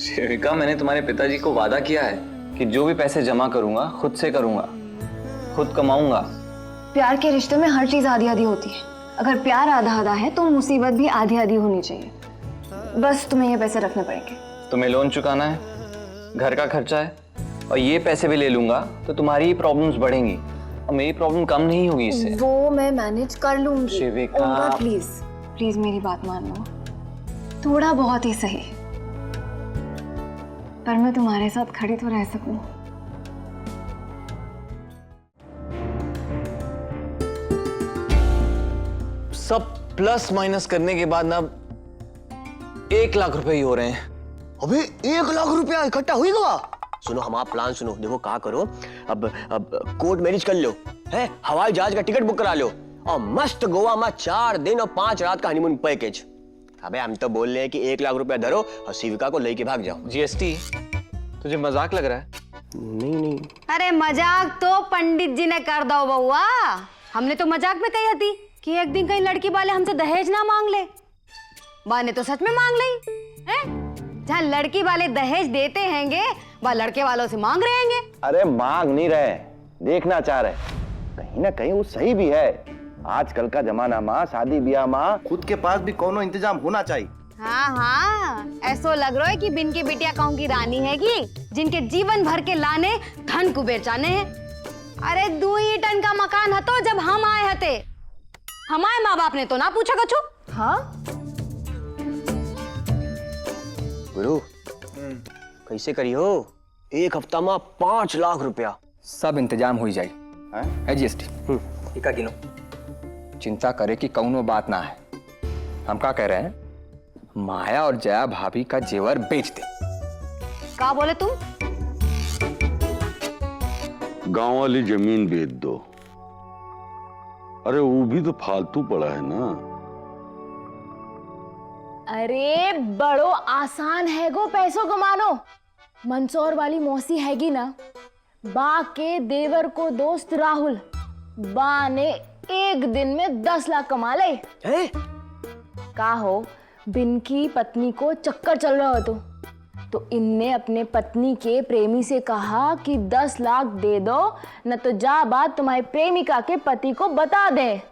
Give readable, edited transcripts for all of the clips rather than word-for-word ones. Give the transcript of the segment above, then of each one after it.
शिविका, मैंने तुम्हारे पिताजी को वादा किया है कि जो भी पैसे जमा करूंगा खुद से करूंगा, खुद कमाऊंगा। प्यार के रिश्ते में हर चीज आधी आधी होती है। अगर प्यार आधा आधा है तो मुसीबत भी आधी आधी होनी चाहिए। बस तुम्हें ये पैसे रखने पड़ेंगे। तुम्हें लोन चुकाना है, घर का खर्चा है, और ये पैसे भी ले लूंगा तो तुम्हारी ही प्रॉब्लम्स बढ़ेंगी और मेरी प्रॉब्लम कम नहीं होगी इससे। वो मैं मैनेज कर लूंगी। शिविका, ओमकार प्लीज प्लीज मेरी बात मान लो, थोड़ा बहुत ही सही, पर मैं तुम्हारे साथ खड़ी तो रह सकूं। सब प्लस माइनस करने के बाद ना 1 लाख रुपए ही हो रहे हैं। अबे 1 लाख रुपया इकट्ठा हुई गवा। सुनो हमारा प्लान सुनो, देखो क्या करो, अब कोर्ट मैरिज कर लो, है हवाई जहाज का टिकट बुक करा लो और मस्त गोवा में 4 दिन और 5 रात का हनीमून पैकेज। अबे हम तो बोल रहे हैं कि 1 लाख रुपया धरो और शिविका को लेके भाग जाओ। जीएसटी, तुझे मजाक लग रहा है? नहीं नहीं, अरे मजाक तो पंडित जी ने कर दो बउआ। हमने तो मजाक में कही थी कि एक दिन कहीं लड़की वाले हमसे दहेज ना मांग ले। बाने तो सच में मांग ली है। जहाँ लड़की वाले दहेज देते हैंगे वह लड़के वालों से मांग रहे हैंगे। अरे मांग नहीं रहे, देखना चाह रहे। कहीं ना कहीं वो सही भी है। आजकल का जमाना माँ, शादी ब्याह माँ, खुद के पास भी कोनो इंतजाम होना चाहिए। हाँ हाँ, ऐसो लग रहा है कि बिन की बिटिया गाँव की रानी है कि जिनके जीवन भर के लाने धन कुबेर जाने हैं। अरे 2 ही टन का मकान हतो जब हम आए हते, हमारे माँ बाप ने तो ना पूछा कछु। हाँ गुरु कैसे करी हो? 1 हफ्ता में 5 लाख रुपया। सब इंतजाम हो जाए है जीएसटी। इका गिनो, चिंता करे कि कौनो बात ना है। हम क्या कह रहे हैं, माया और जया भाभी का जेवर बेच दे। क्या बोले तुम? गांव वाली जमीन बेच दो। अरे वो भी तो फालतू पड़ा है ना। अरे बड़ो आसान है गो पैसों कमानो। मंदसौर वाली मौसी हैगी ना, बा के देवर को दोस्त राहुल, बा ने एक दिन में 10 लाख कमा ले। का हो, बिन की पत्नी को चक्कर चल रहा हो तो इनने अपने पत्नी के प्रेमी से कहा कि 10 लाख दे दो, न तो जा बात तुम्हारी प्रेमिका के पति को बता दे।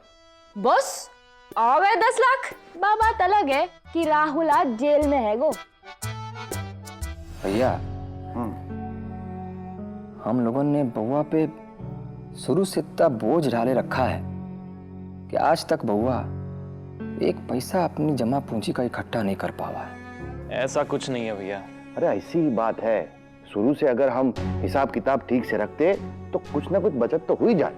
बस आ गए 10 लाख। बात अलग है कि राहुल आज जेल में है गो। भैया, हम लोगों ने बउआ पे शुरू से इतना बोझ डाले रखा है कि आज तक बउआ एक पैसा अपनी जमा पूंजी का इकट्ठा नहीं कर पावा है। ऐसा कुछ नहीं है भैया। अरे ऐसी ही बात है, शुरू से अगर हम हिसाब किताब ठीक से रखते तो कुछ ना कुछ बचत तो हुई जाए।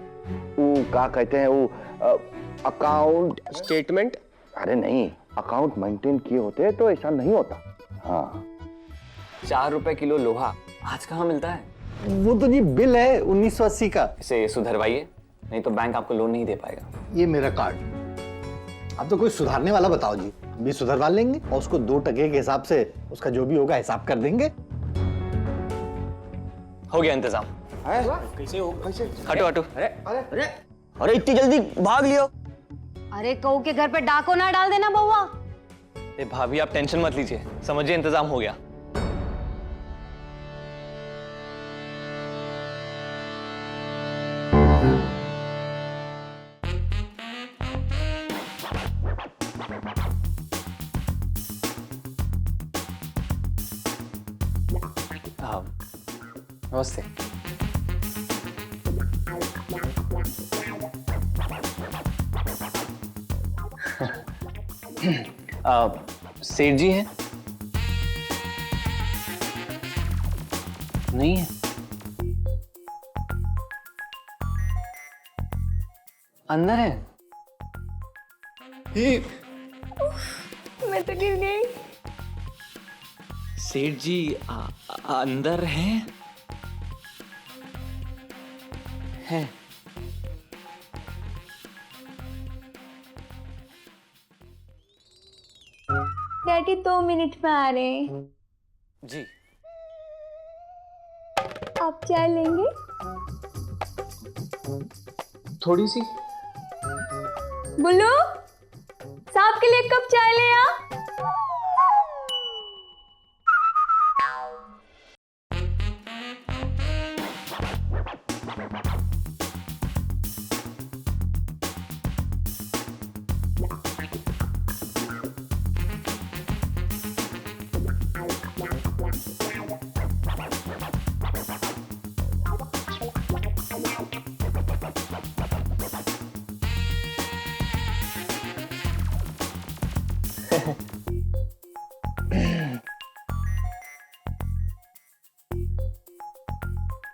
वो क्या कहते हैं, वो अकाउंट स्टेटमेंट। अरे नहीं, अकाउंट मेंटेन किए होते तो ऐसा नहीं होता। हाँ, 4 रुपए किलो लोहा आज कहाँ मिलता है? वो तो जी बिल है 1980 का। इसे सुधरवाइए, नहीं तो बैंक आपको लोन नहीं दे पाएगा। ये मेरा कार्ड। अब तो कोई सुधारने वाला बताओ जी, भी सुधरवा लेंगे और उसको 2% के हिसाब से उसका जो भी होगा हिसाब कर देंगे। हो गया इंतजाम। कैसे हो? कैसे? हटो हटो। अरे इतनी जल्दी भाग लियो। अरे कऊ के घर पे डाको ना डाल देना बउआ। ए भाभी, आप टेंशन मत लीजिए, समझिए इंतजाम हो गया। नमस्ते। सेठ जी हैं? नहीं है। अंदर है। मैं तो गिर गई। सेठ जी अंदर हैं? हैं। डैडी 2 मिनट में आ रहे हैं। जी। आप चाय लेंगे? थोड़ी सी। बुल्लू, साहब के लिए 1 कप चाय ले आ।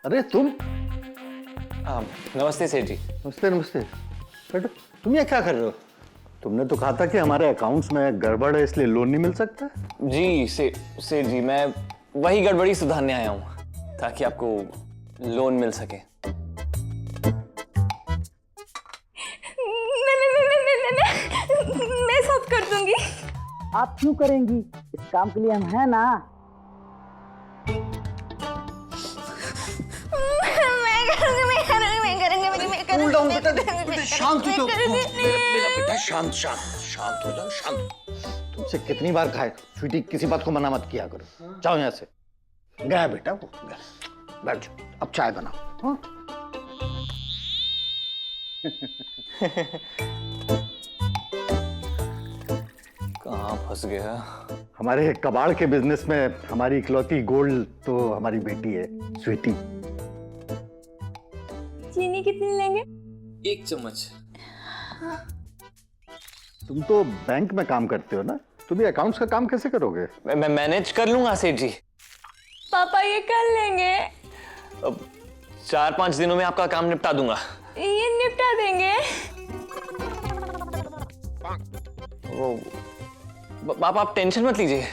अरे तुम। नमस्ते सेठ जी। नमस्ते नमस्ते। बेटो तुम ये क्या कर रहे हो? तुमने तो कहा था कि हमारे अकाउंट्स में गड़बड़ है इसलिए लोन नहीं मिल सकता। जी सेठ जी, मैं वही गड़बड़ी सुधारने आया हूँ ताकि आपको लोन मिल सके। मैं सब कर दूंगी। आप क्यों करेंगी? इस काम के लिए हम हैं ना। कूल डाउन बेटा, शांत हो जाओ। बेटा शांत शांत शांत हो जाओ, शांत। तुमसे कितनी बार कहा है स्वीटी, किसी बात को मना मत किया करो। जाओ यहाँ से। गया बेटा वो, गया। बैठ जाओ, अब चाय बनाओ। हाँ? कहाँ फंस गया? हमारे कबाड़ के बिजनेस में हमारी इकलौती गोल्ड तो हमारी बेटी है स्वीटी। चीनी कितनी लेंगे? 1 चम्मच। तुम तो बैंक में काम करते हो ना, तुम ये अकाउंट्स का काम कैसे करोगे? मैं मैनेज कर लूंगा सेठ जी। पापा ये कर लेंगे। 4-5 दिनों में आपका काम निपटा दूंगा। ये निपटा देंगे। वो आप टेंशन मत लीजिए,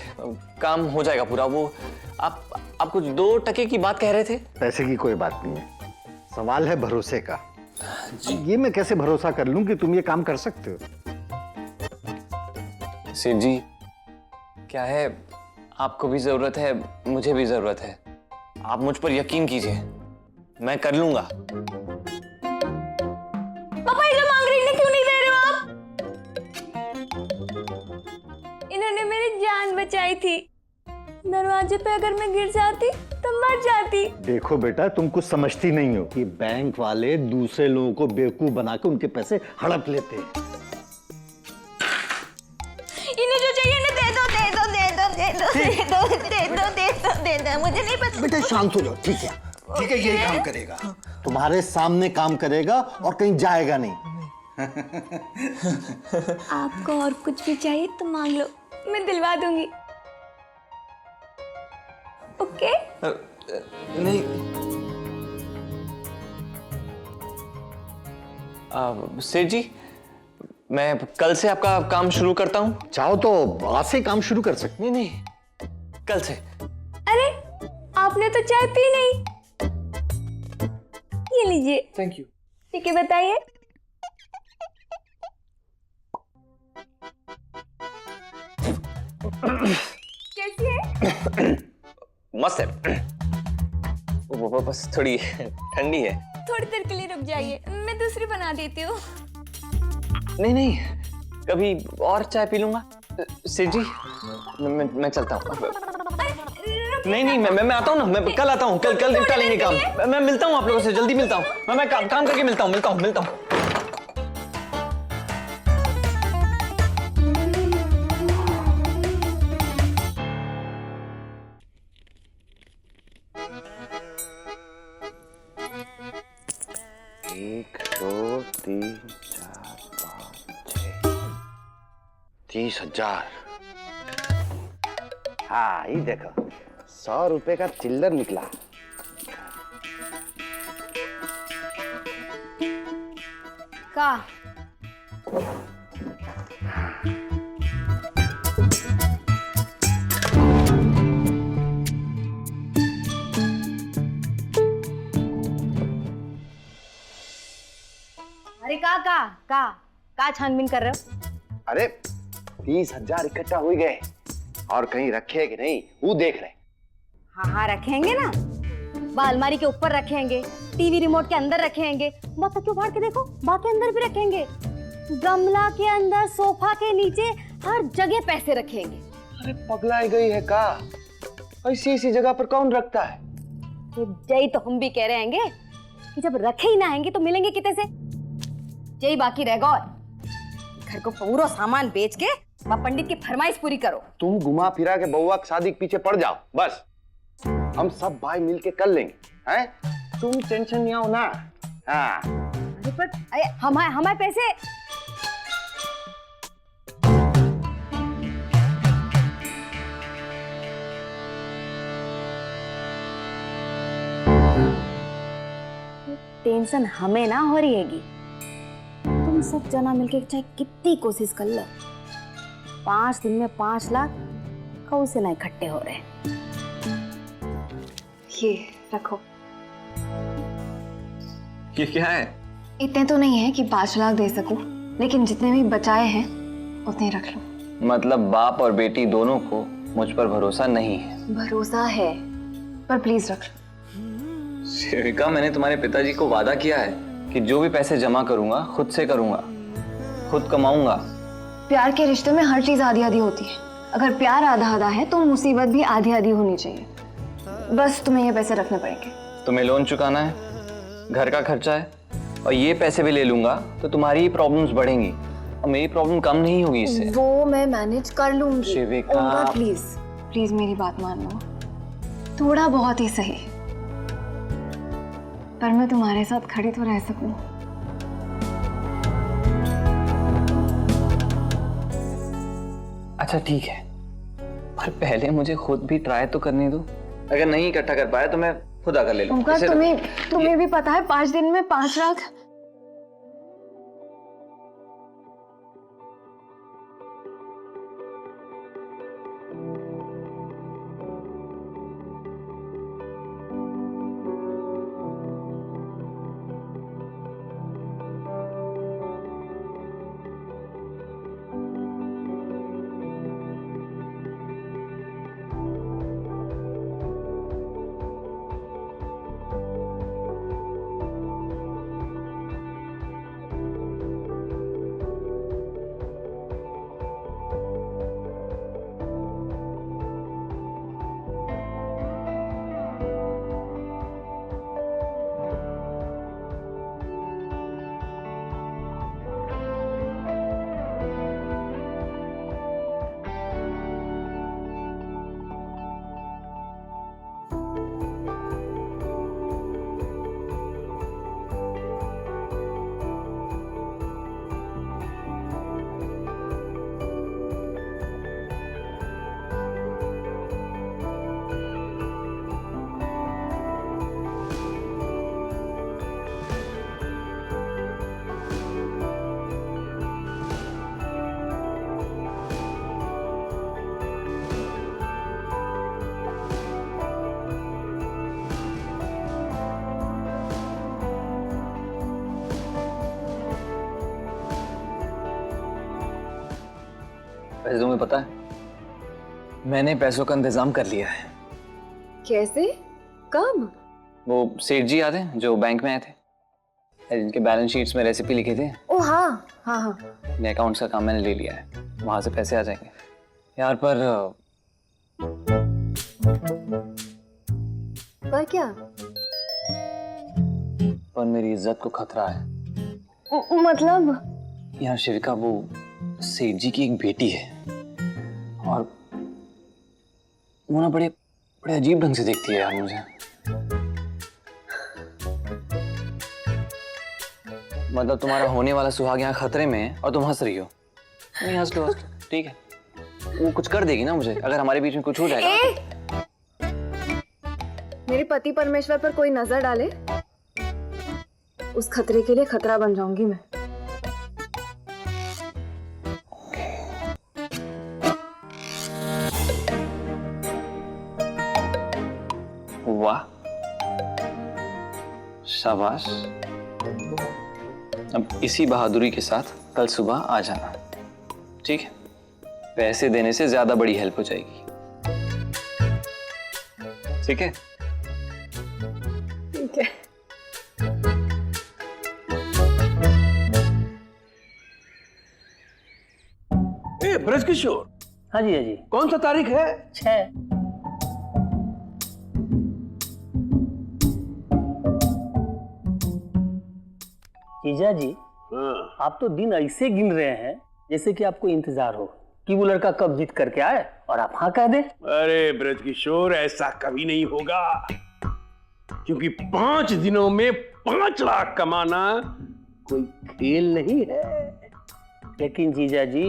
काम हो जाएगा पूरा। वो आप कुछ 2 टके की बात कह रहे थे। पैसे की कोई बात नहीं है, सवाल है भरोसे का। ये मैं कैसे भरोसा कर लूं कि तुम ये काम कर सकते हो? सेठ जी, क्या है, आपको भी जरूरत है, मुझे भी जरूरत है। आप मुझ पर यकीन कीजिए, मैं कर लूंगा। पापा ये जो मांग रही है क्यों नहीं दे रहे हो आप? इन्होंने मेरी जान बचाई थी। दरवाजे पे अगर मैं गिर जाती तो मर जाती। देखो बेटा, तुम कुछ समझती नहीं हो कि बैंक वाले दूसरे लोगों को बेवकूफ बना के उनके पैसे हड़प लेते हैं। इन्हें जो चाहिए ना दे दो दे दो दे दो दे दो दे दो दे दो दे दो दे दो, मुझे नहीं पता। बेटा शांत हो जाओ, ठीक है? ठीक है, यही काम करेगा, तुम्हारे सामने काम करेगा और कहीं जाएगा नहीं। आपको और कुछ भी चाहिए तो मांग लो, मैं दिलवा दूंगी। ओके? नहीं, सेठ जी, मैं कल से आपका काम शुरू करता हूँ। चाहो तो आज से काम शुरू कर सकते। नहीं, कल से। अरे आपने तो चाय पी नहीं। ये लीजिए। Thank you. ठीक है, बताइए। कैसी है? मस्त है। वो बस थोड़ी ठंडी है। थोड़ी देर के लिए रुक जाइए, मैं दूसरी बना देती हूँ। नहीं, कभी और चाय पी लूंगा। सेठ जी, मैं चलता हूँ। नहीं, मैं आता हूँ ना, मैं कल आता हूँ। कल निपटा लेंगे काम। मैं मिलता हूँ आप लोगों से, जल्दी मिलता हूँ। मैं काम करके मिलता हूँ। एक, 2, 3, 4, 5, 6, 30,000। हाँ, ये देखो 100 रुपए का चिल्लर निकला। का अरे का छानबीन कर रहे हो? अरे 30,000 इकट्ठा हो गए और कहीं रखे कि नहीं वो देख रहे। हाँ रखेंगे ना, बा अलमारी के ऊपर रखेंगे, टीवी रिमोट के अंदर रखेंगे, मत क्यों फाड़ के देखो, बा के अंदर भी रखेंगे, गमला के अंदर, सोफा के नीचे, हर जगह पैसे रखेंगे। अरे पगलाई गई है का? ऐसी जगह पर कौन रखता है? तो जय तो हम भी कह रहे हैं कि जब रखे ही ना आएंगे तो मिलेंगे कितने से? जय बाकी रहेगा और घर को पूरा सामान बेच के पंडित की फरमाइश पूरी करो। तुम घुमा फिरा के बउआ की शादी के पीछे पड़ जाओ, बस हम सब भाई मिल के कर लेंगे। हैं? तुम टेंशन नहीं आओ ना। हाँ। अरे पर हमारे पैसे टेंशन हमें ना हो रही हैगी। तुम सब जना मिलके चाहे कितनी कोशिश कर लो, 5 दिन में 5 लाख कौन से ना इकट्ठे हो रहे। ये रखो। ये क्या है? इतने तो नहीं है कि 5 लाख दे सकूं, लेकिन जितने भी बचाए हैं उतने रख लो। मतलब बाप और बेटी दोनों को मुझ पर भरोसा नहीं है? भरोसा है, पर प्लीज रख लो। शिविका, मैंने तुम्हारे पिताजी को वादा किया है कि जो भी पैसे जमा करूंगा खुद से करूंगा, खुद कमाऊंगा। प्यार के रिश्ते में हर चीज आधी आधी होती है। अगर प्यार आधा आधा है तो मुसीबत भी आधी आधी होनी चाहिए। बस तुम्हें ये पैसे रखने पड़ेंगे। तुम्हें लोन चुकाना है, घर का खर्चा है, और ये पैसे भी ले लूंगा तो तुम्हारी ही प्रॉब्लम्स बढ़ेंगी और मेरी प्रॉब्लम कम नहीं होगी इससे। वो मैं मैनेज कर लूंगी। शिविका, ओमकार प्लीज प्लीज मेरी बात मान लो, थोड़ा बहुत ही सही, पर मैं तुम्हारे साथ खड़ी तो रह सकूं। अच्छा ठीक है, पर पहले मुझे खुद भी ट्राई तो करने दो। अगर नहीं इकट्ठा कर पाया तो मैं खुद आकर ले लूंगा। ओमकार, तुम्हें भी पता है 5 दिन में 5 लाख। वैसे तुम्हें पता है, मैंने पैसों का इंतजाम कर लिया है। कैसे? कब? वो सेठ जी याद है जो बैंक में आए थे, जिनके बैलेंस शीट्स में रेसिपी लिखे थे? ओ हाँ हाँ हाँ। अपने अकाउंट्स का काम मैंने ले लिया है, वहां से पैसे आ जाएंगे यार। पर क्या? पर मेरी इज्जत को खतरा है। मतलब? यार शिविका, वो सेठ जी की एक बेटी है और वो ना बड़े बड़े अजीब ढंग से देखती है यार मुझे। मतलब तुम्हारा होने वाला सुहाग यहाँ खतरे में है और तुम हंस रही हो। नहीं, हंस लो ठीक है। वो कुछ कर देगी ना मुझे अगर हमारे बीच में कुछ हो जाएगा। मेरे पति परमेश्वर पर कोई नजर डाले, उस खतरे के लिए खतरा बन जाऊंगी मैं। वाह, शाबाश। अब इसी बहादुरी के साथ कल सुबह आ जाना, ठीक है? पैसे देने से ज्यादा बड़ी हेल्प हो जाएगी, ठीक है? ठीक है। ब्रज किशोर। हाँ जी, हाँ जी। कौन सा तारीख है? 6। जीजा जी, आप तो दिन ऐसे गिन रहे हैं जैसे कि आपको इंतजार हो कि वो लड़का कब जीत करके आए और आप हाँ कह दें। अरे ब्रज किशोर, ऐसा कभी नहीं होगा, क्योंकि 5 दिनों में 5 लाख कमाना कोई खेल नहीं है। लेकिन जीजा जी,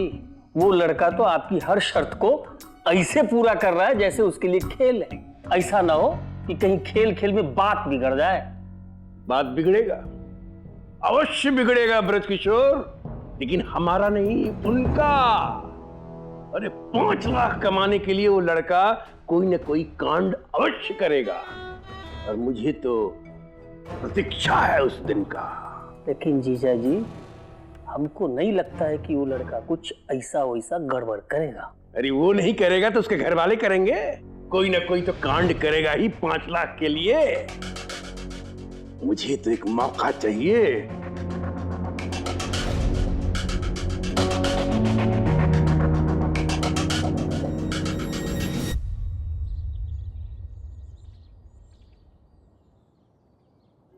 वो लड़का तो आपकी हर शर्त को ऐसे पूरा कर रहा है जैसे उसके लिए खेल है। ऐसा ना हो कि कहीं खेल खेल में बात बिगड़ जाए। बात बिगड़ेगा, अवश्य बिगड़ेगा ब्रजकिशोर, लेकिन हमारा नहीं, उनका। अरे 5 लाख कमाने के लिए वो लड़का कोई न कोई कांड अवश्य करेगा, और मुझे तो प्रतीक्षा है उस दिन का। लेकिन जीजा जी, हमको नहीं लगता है कि वो लड़का कुछ ऐसा वैसा गड़बड़ करेगा। अरे वो नहीं करेगा तो उसके घर वाले करेंगे, कोई ना कोई तो कांड करेगा ही 5 लाख के लिए। मुझे तो एक मौका चाहिए।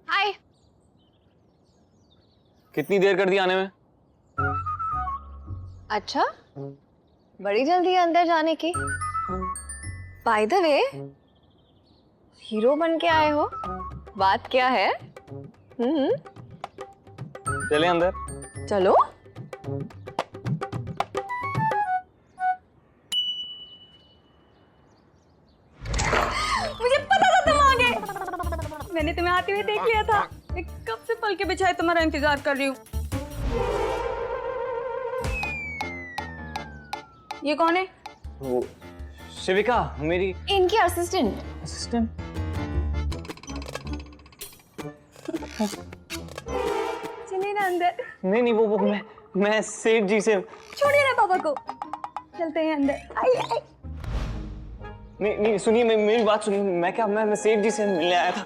हाय। कितनी देर कर दी आने में? अच्छा, बड़ी जल्दी है अंदर जाने की। बाय द वे, हीरो बन के आए हो, बात क्या है? चले अंदर। चलो। मुझे पता था तुम आ गए। मैंने तुम्हें आते हुए देख लिया था। मैं कब से पल के बिछाए तुम्हारा इंतजार कर रही हूँ। ये कौन है? वो शिविका, मेरी इनकी असिस्टेंट। असिस्टेंट। चलिए ना अंदर। नहीं, वो मैं सेठ जी से। छोड़िए ना पापा को, चलते हैं अंदर। आइए आइए। नहीं, सुनिए, मेरी बात सुनिए। मैं सेठ जी से मिलने आया था।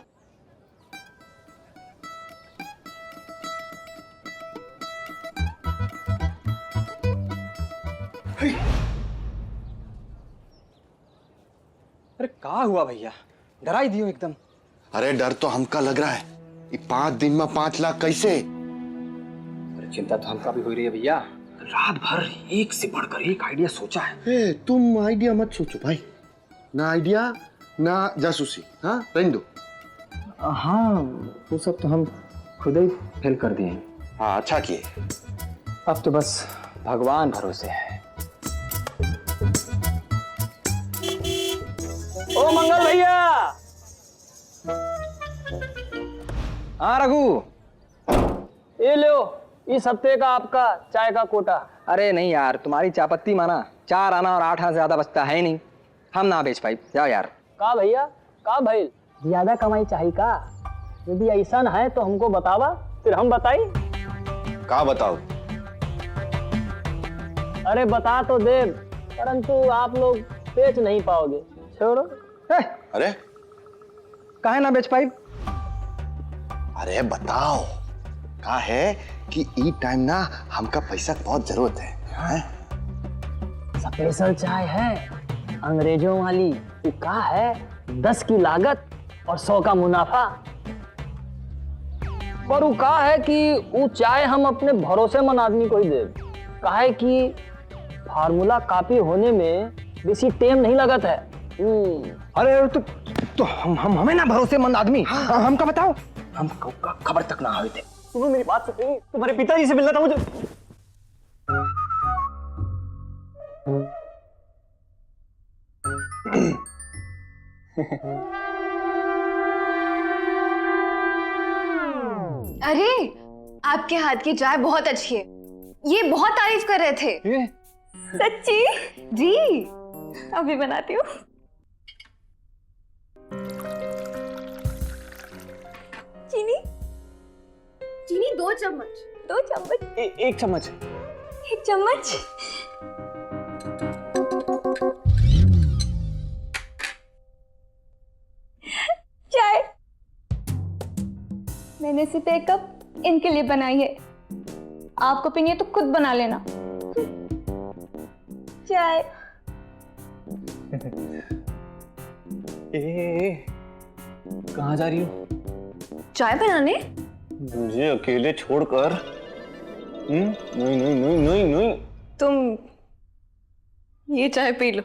अरे का हुआ भैया, डरा ही दियो एकदम। अरे डर तो हमका लग रहा है, ये 5 दिन में 5 लाख कैसे? अरे चिंता तो हमका भी हो रही है भैया। रात भर एक से बढ़कर एक आइडिया सोचा है। तुम आइडिया मत सोचो भाई, ना आइडिया ना जासूसी। हाँ, रहने दो। हाँ, वो सब तो हम खुद ही फेल कर दिए। हाँ, अच्छा किए। अब तो बस भगवान भरोसे है। ओ मंगल भैया। हाँ रघु, ये लो, इस हफ्ते का आपका चाय का कोटा। अरे नहीं यार, तुम्हारी चापत्ती माना 4 आना और 8 आना ज्यादा बचता है नहीं, हम ना बेच पाई। जाओ यार। का भैया, का भइल? ज्यादा कमाई चाहिए का? यदि ऐसा है तो हमको बतावा, फिर हम बताई। का बताओ? अरे बता तो दे, परंतु आप लोग बेच नहीं पाओगे। छोड़ो। अरे काहे ना बेच पाई? अरे बताओ। का है कि ई टाइम ना हमका पैसा की बहुत जरूरत है, हैं? स्पेशल चाय है अंग्रेजों वाली। वो का है 10 की लागत और 100 का मुनाफा। पर वो का है कि वो चाय हम अपने भरोसेमंद आदमी को ही दे। का है कि फार्मूला कॉपी होने में बेसी टाइम नहीं लगत है। अरे तो हम हमें ना भरोसेमंद आदमी। हाँ, हमका बताओ, हम खबर तक ना आए थे। तुम्हें मेरी बात सुनिए, तुम्हारे पिताजी से मिलना था मुझे। अरे, आपके हाथ की चाय बहुत अच्छी है, ये बहुत तारीफ कर रहे थे। सच्ची? जी। अभी बनाती हूँ। चीनी 2 चम्मच। 2 चम्मच। 1 चम्मच। 1 चम्मच। चाय मैंने सिर्फ 1 कप इनके लिए बनाई है, आपको पीनी है तो खुद बना लेना। चाय। कहाँ जा रही हो? चाय बनाने? मुझे अकेले छोड़कर? नहीं। तुम ये चाय पी लो।